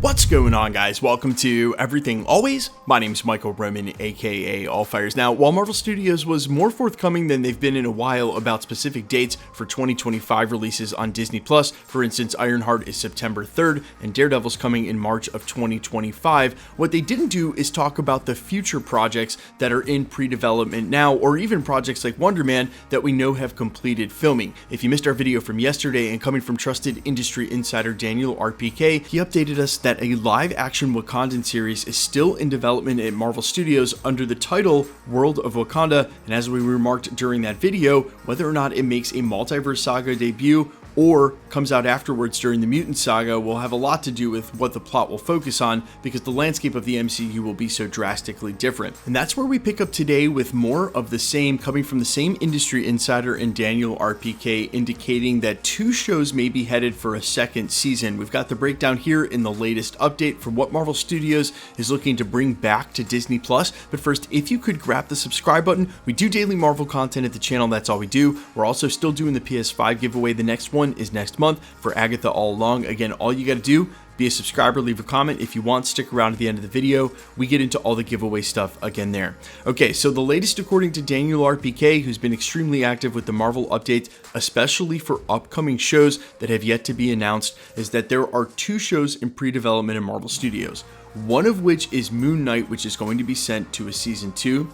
What's going on, guys? Welcome to Everything Always. My name's Michael Roman, aka Allfires. Now, while Marvel Studios was more forthcoming than they've been in a while about specific dates for 2025 releases on Disney+, for instance, Ironheart is September 3rd and Daredevil's coming in March of 2025, what they didn't do is talk about the future projects that are in pre-development now, or even projects like Wonder Man that we know have completed filming. If you missed our video from yesterday, and coming from trusted industry insider Daniel RPK, he updated us that a live-action Wakandan series is still in development at Marvel Studios under the title World of Wakanda, and as we remarked during that video, whether or not it makes a Multiverse Saga debut or comes out afterwards during the Mutant Saga will have a lot to do with what the plot will focus on, because the landscape of the MCU will be so drastically different. And that's where we pick up today with more of the same, coming from the same industry insider and Daniel RPK, indicating that 2 shows may be headed for a second season. We've got the breakdown here in the latest update for what Marvel Studios is looking to bring back to Disney+. But first, if you could grab the subscribe button, we do daily Marvel content at the channel, that's all we do. We're also still doing the PS5 giveaway. The next one is next month for Agatha All Along. Again, all you got to do, be a subscriber, leave a comment. If you want, stick around at the end of the video. We get into all the giveaway stuff again there. Okay, so the latest according to Daniel RPK, who's been extremely active with the Marvel updates, especially for upcoming shows that have yet to be announced, is that there are 2 shows in pre-development in Marvel Studios. One of which is Moon Knight, which is going to be sent to a season 2.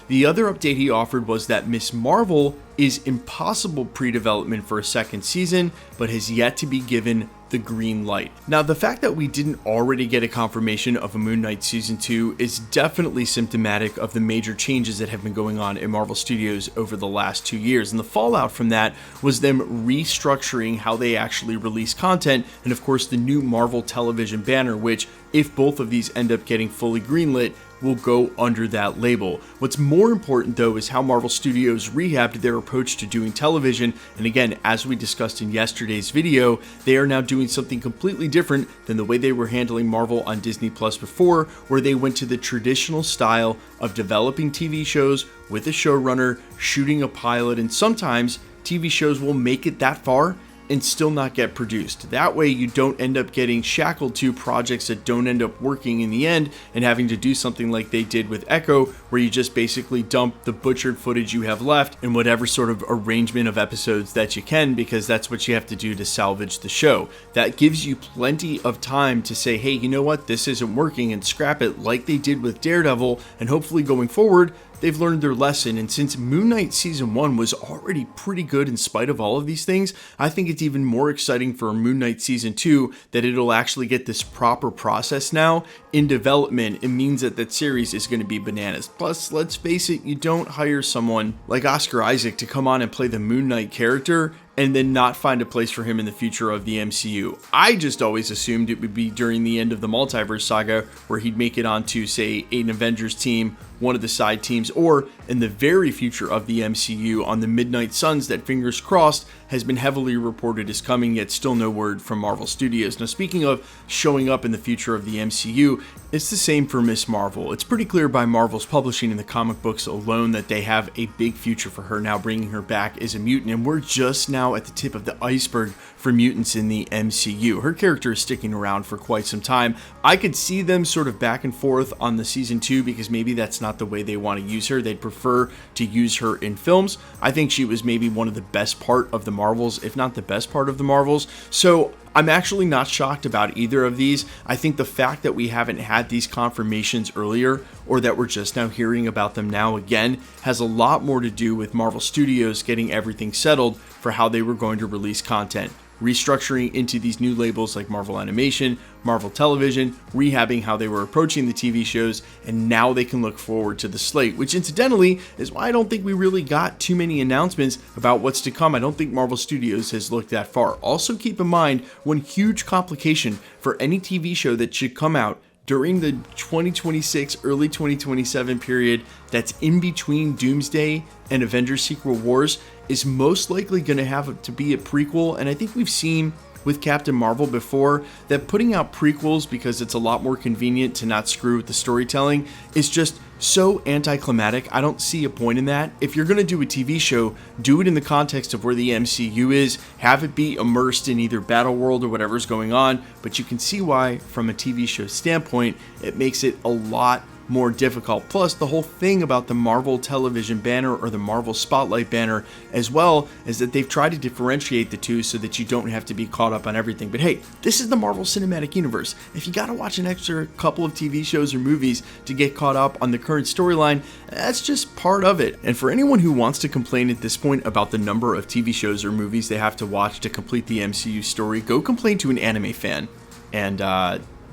The other update he offered was that Ms. Marvel is in possible pre-development for a second season, but has yet to be given the green light. Now, the fact that we didn't already get a confirmation of a Moon Knight season 2 is definitely symptomatic of the major changes that have been going on in Marvel Studios over the last 2 years. And the fallout from that was them restructuring how they actually release content, and of course the new Marvel television banner, which, if both of these end up getting fully greenlit, will go under that label. What's more important though is how Marvel Studios rehabbed their approach to doing television, and again, as we discussed in yesterday's video, they are now doing something completely different than the way they were handling Marvel on Disney Plus before, where they went to the traditional style of developing TV shows with a showrunner, shooting a pilot, and sometimes TV shows will make it that far and still not get produced. That way you don't end up getting shackled to projects that don't end up working in the end and having to do something like they did with Echo, where you just basically dump the butchered footage you have left in whatever sort of arrangement of episodes that you can, because that's what you have to do to salvage the show. That gives you plenty of time to say, hey, you know what, this isn't working, and scrap it, like they did with Daredevil, and hopefully going forward, they've learned their lesson. And since Moon Knight Season 1 was already pretty good in spite of all of these things, I think it's even more exciting for Moon Knight Season 2 that it'll actually get this proper process now in development. It means that that series is going to be bananas. Plus, let's face it, you don't hire someone like Oscar Isaac to come on and play the Moon Knight character and then not find a place for him in the future of the MCU. I just always assumed it would be during the end of the Multiverse Saga, where he'd make it onto, say, an Avengers team, one of the side teams, or in the very future of the MCU on the Midnight Suns that, fingers crossed, has been heavily reported as coming, yet still no word from Marvel Studios. Now, speaking of showing up in the future of the MCU, it's the same for Ms. Marvel. It's pretty clear by Marvel's publishing in the comic books alone that they have a big future for her now, bringing her back as a mutant, and we're just now at the tip of the iceberg for mutants in the MCU. Her character is sticking around for quite some time. I could see them sort of back and forth on the season 2, because maybe that's not the way they want to use her. They'd prefer to use her in films. I think she was maybe one of the best part of the Marvels, if not the best part of the Marvels. So I'm actually not shocked about either of these. I think the fact that we haven't had these confirmations earlier, or that we're just now hearing about them now again, has a lot more to do with Marvel Studios getting everything settled for how they were going to release content. Restructuring into these new labels like Marvel Animation, Marvel Television, rehabbing how they were approaching the TV shows, and now they can look forward to the slate, which incidentally is why I don't think we really got too many announcements about what's to come. I don't think Marvel Studios has looked that far. Also keep in mind, one huge complication for any TV show that should come out during the 2026, early 2027 period that's in between Doomsday and Avengers Secret Wars is most likely going to have to be a prequel. And I think we've seen with Captain Marvel before that putting out prequels, because it's a lot more convenient to not screw with the storytelling, is just so anticlimactic. I don't see a point in that. If you're going to do a TV show, do it in the context of where the MCU is, have it be immersed in either battle world or whatever's going on, but you can see why, from a TV show standpoint, it makes it a lot more difficult. Plus, the whole thing about the Marvel television banner or the Marvel Spotlight banner as well is that they've tried to differentiate the two so that you don't have to be caught up on everything. But hey, this is the Marvel Cinematic Universe. If you gotta watch an extra couple of TV shows or movies to get caught up on the current storyline, that's just part of it. And for anyone who wants to complain at this point about the number of TV shows or movies they have to watch to complete the MCU story, go complain to an anime fan and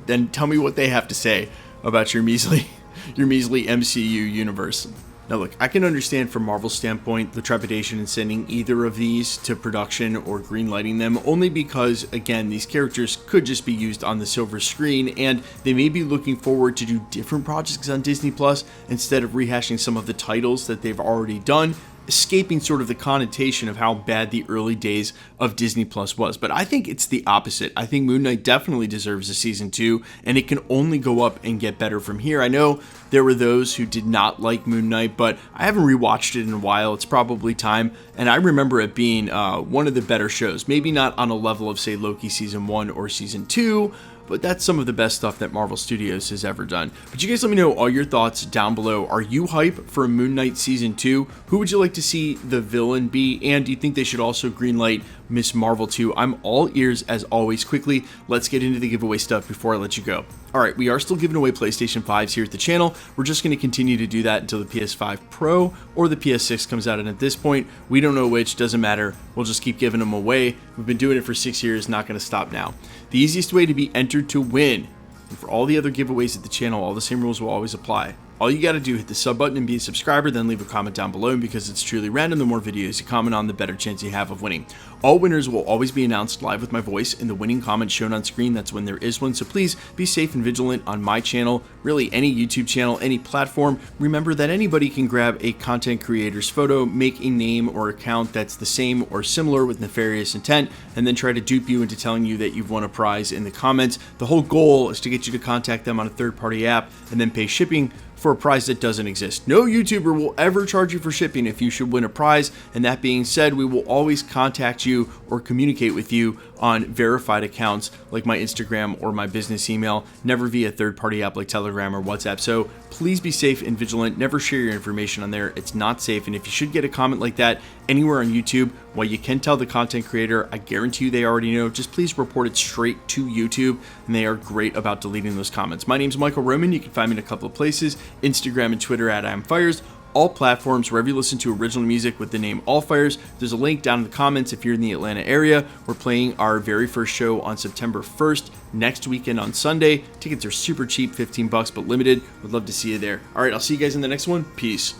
then tell me what they have to say about your measly MCU universe. Now look, I can understand from Marvel's standpoint the trepidation in sending either of these to production or greenlighting them, only because, again, these characters could just be used on the silver screen, and they may be looking forward to do different projects on Disney Plus instead of rehashing some of the titles that they've already done, escaping sort of the connotation of how bad the early days of Disney Plus was. But I think it's the opposite. I think Moon Knight definitely deserves a season 2, and it can only go up and get better from here. I know there were those who did not like Moon Knight, but I haven't rewatched it in a while. It's probably time, and I remember it being one of the better shows. Maybe not on a level of, say, Loki season 1 or season 2, but that's some of the best stuff that Marvel Studios has ever done. But you guys let me know all your thoughts down below. Are you hype for Moon Knight Season 2? Who would you like to see the villain be? And do you think they should also greenlight Miss Marvel 2? I'm all ears as always. Quickly, let's get into the giveaway stuff before I let you go. Alright, we are still giving away PlayStation 5s here at the channel. We're just going to continue to do that until the PS5 Pro or the PS6 comes out, and at this point, we don't know which, doesn't matter. We'll just keep giving them away. We've been doing it for 6 years, not going to stop now. The easiest way to be entered to win, and for all the other giveaways at the channel, all the same rules will always apply. All you got to do, hit the sub button and be a subscriber, then leave a comment down below, and because it's truly random, the more videos you comment on, the better chance you have of winning. All winners will always be announced live with my voice in the winning comment shown on screen. That's when there is one, so please be safe and vigilant on my channel, really any YouTube channel, any platform. Remember that anybody can grab a content creator's photo, make a name or account that's the same or similar with nefarious intent, and then try to dupe you into telling you that you've won a prize in the comments. The whole goal is to get you to contact them on a third-party app and then pay shipping for a prize that doesn't exist. No YouTuber will ever charge you for shipping if you should win a prize, and that being said, we will always contact you or communicate with you on verified accounts like my Instagram or my business email, never via third-party app like Telegram or WhatsApp. So please be safe and vigilant. Never share your information on there. It's not safe. And if you should get a comment like that anywhere on YouTube, while you can tell the content creator, I guarantee you they already know, just please report it straight to YouTube, and they are great about deleting those comments. My name's Michael Roman. You can find me in a couple of places, Instagram and Twitter at IamFires. All platforms wherever you listen to original music with the name Allfires. There's a link down in the comments if you're in the Atlanta area. We're playing our very first show on September 1st, next weekend on Sunday. Tickets are super cheap, $15 but limited. Would love to see you there. All right, I'll see you guys in the next one. Peace.